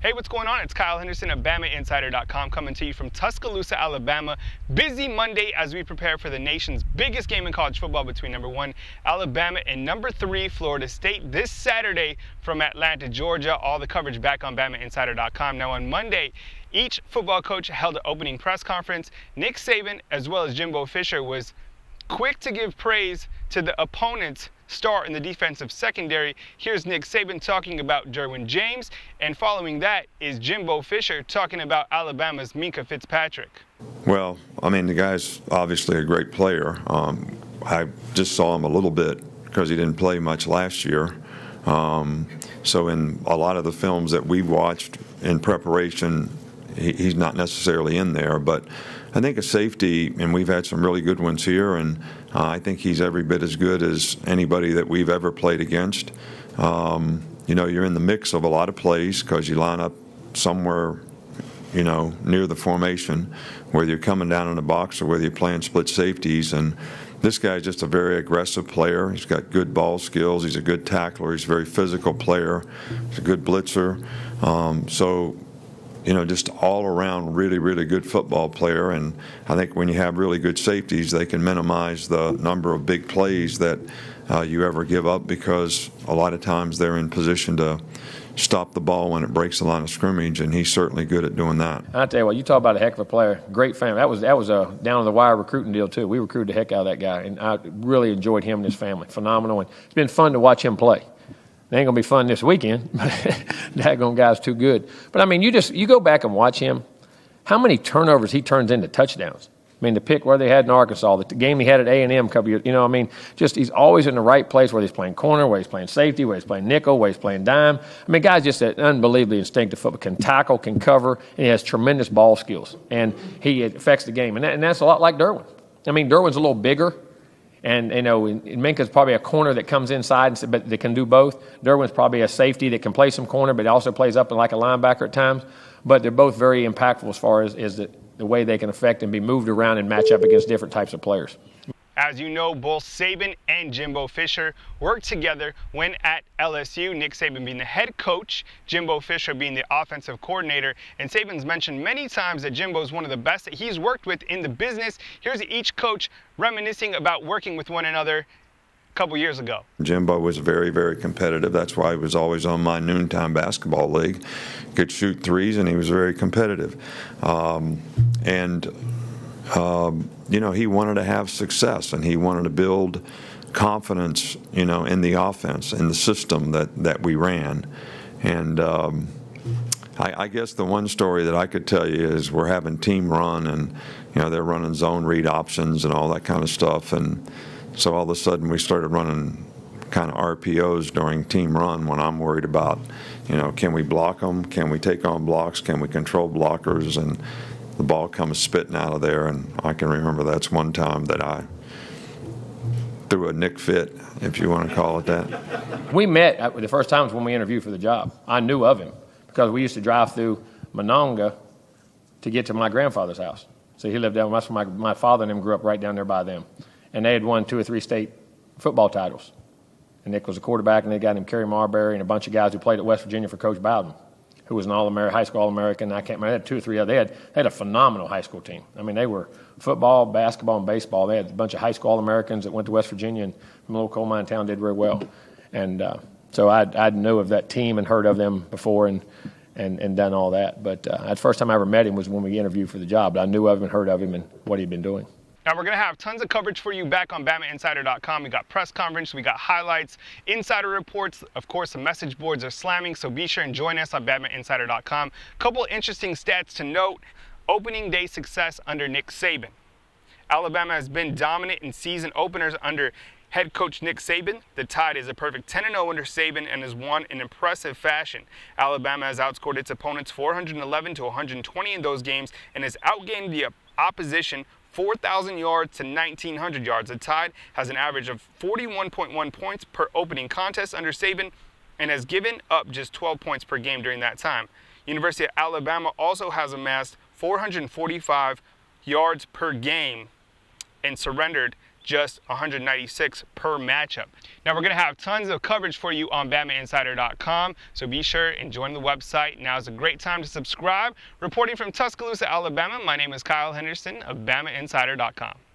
Hey, what's going on? It's Kyle Henderson of BamaInsider.com coming to you from Tuscaloosa, Alabama. Busy Monday as we prepare for the nation's biggest game in college football between number 1 Alabama and number 3 Florida State this Saturday from Atlanta, Georgia. All the coverage back on BamaInsider.com. Now on Monday, each football coach held an opening press conference. Nick Saban as well as Jimbo Fisher was quick to give praise to the opponent's star in the defensive secondary. Here's Nick Saban talking about Derwin James, and following that is Jimbo Fisher talking about Alabama's Minkah Fitzpatrick. Well, I mean, the guy's obviously a great player. I just saw him a little bit because he didn't play much last year. So in a lot of the films that we've watched in preparation, he's not necessarily in there, but I think a safety, and we've had some really good ones here, and I think he's every bit as good as anybody that we've ever played against. You know, you're in the mix of a lot of plays because you line up somewhere, you know, near the formation, whether you're coming down in the box or whether you're playing split safeties. And this guy's just a very aggressive player. He's got good ball skills. He's a good tackler. He's a very physical player. He's a good blitzer. So, you know, just all around really, really good football player. And I think when you have really good safeties, they can minimize the number of big plays that you ever give up, because a lot of times they're in position to stop the ball when it breaks the line of scrimmage, and he's certainly good at doing that. I tell you what, you talk about a heck of a player, great family. That was a down the wire recruiting deal too. We recruited the heck out of that guy, and I really enjoyed him and his family. Phenomenal, and it's been fun to watch him play. It ain't gonna be fun this weekend, but that guy's too good. But I mean, you go back and watch him. How many turnovers he turns into touchdowns? I mean, the pick where they had in Arkansas, the game he had at A&M a couple years, you know, I mean, just he's always in the right place, whether he's playing corner, whether he's playing safety, whether he's playing nickel, whether he's playing dime. I mean, guy's just an unbelievably instinctive football, can tackle, can cover, and he has tremendous ball skills, and he affects the game. And that's a lot like Derwin. I mean, Derwin's a little bigger. And, you know, Minkah's probably a corner that comes inside, but that can do both. Derwin's probably a safety that can play some corner, but also plays up like a linebacker at times. But they're both very impactful as far as the way they can affect and be moved around and match up against different types of players. As you know, both Saban and Jimbo Fisher worked together when at LSU, Nick Saban being the head coach, Jimbo Fisher being the offensive coordinator. And Saban's mentioned many times that Jimbo is one of the best that he's worked with in the business. Here's each coach reminiscing about working with one another a couple years ago. Jimbo was very, very competitive. That's why he was always on my noontime basketball league. Could shoot threes, and he was very competitive. You know, he wanted to have success, and he wanted to build confidence, you know, in the offense, in the system that we ran. And I guess the one story that I could tell you is we're having team run, and, you know, they're running zone read options and all that kind of stuff. And so all of a sudden we started running kind of RPOs during team run when I'm worried about, you know, can we block them? Can we take on blocks? Can we control blockers? And the ball comes spitting out of there, and I can remember that's one time that I threw a Nick fit, if you want to call it that. We met the first time was when we interviewed for the job. I knew of him because we used to drive through Monongah to get to my grandfather's house. So he lived down, that's where my father and them grew up right down there by them. And they had won 2 or 3 state football titles. And Nick was a quarterback, and they got him Kerry Marbury and a bunch of guys who played at West Virginia for Coach Bowden, who was an All-American, high school All-American. I can't remember. They had 2 or 3 others. They had a phenomenal high school team. I mean, they were football, basketball, and baseball. They had a bunch of high school All-Americans that went to West Virginia and from a little coal mine town did very well. And so I knew of that team and heard of them before and done all that. But the first time I ever met him was when we interviewed for the job. But I knew of him and heard of him and what he'd been doing. Now, we're going to have tons of coverage for you back on BamaInsider.com. We got press conference, we got highlights, insider reports. Of course, the message boards are slamming, so be sure and join us on BamaInsider.com. Couple interesting stats to note. Opening day success under Nick Saban. Alabama has been dominant in season openers under head coach Nick Saban. The Tide is a perfect 10-0 under Saban and has won in impressive fashion. Alabama has outscored its opponents 411 to 120 in those games and has outgained the opposition 4,000 yards to 1,900 yards. The Tide has an average of 41.1 points per opening contest under Saban and has given up just 12 points per game during that time. University of Alabama also has amassed 445 yards per game and surrendered just 196 per matchup. Now we're going to have tons of coverage for you on BamaInsider.com, so be sure and join the website. Now is a great time to subscribe. Reporting from Tuscaloosa, Alabama, my name is Kyle Henderson of BamaInsider.com.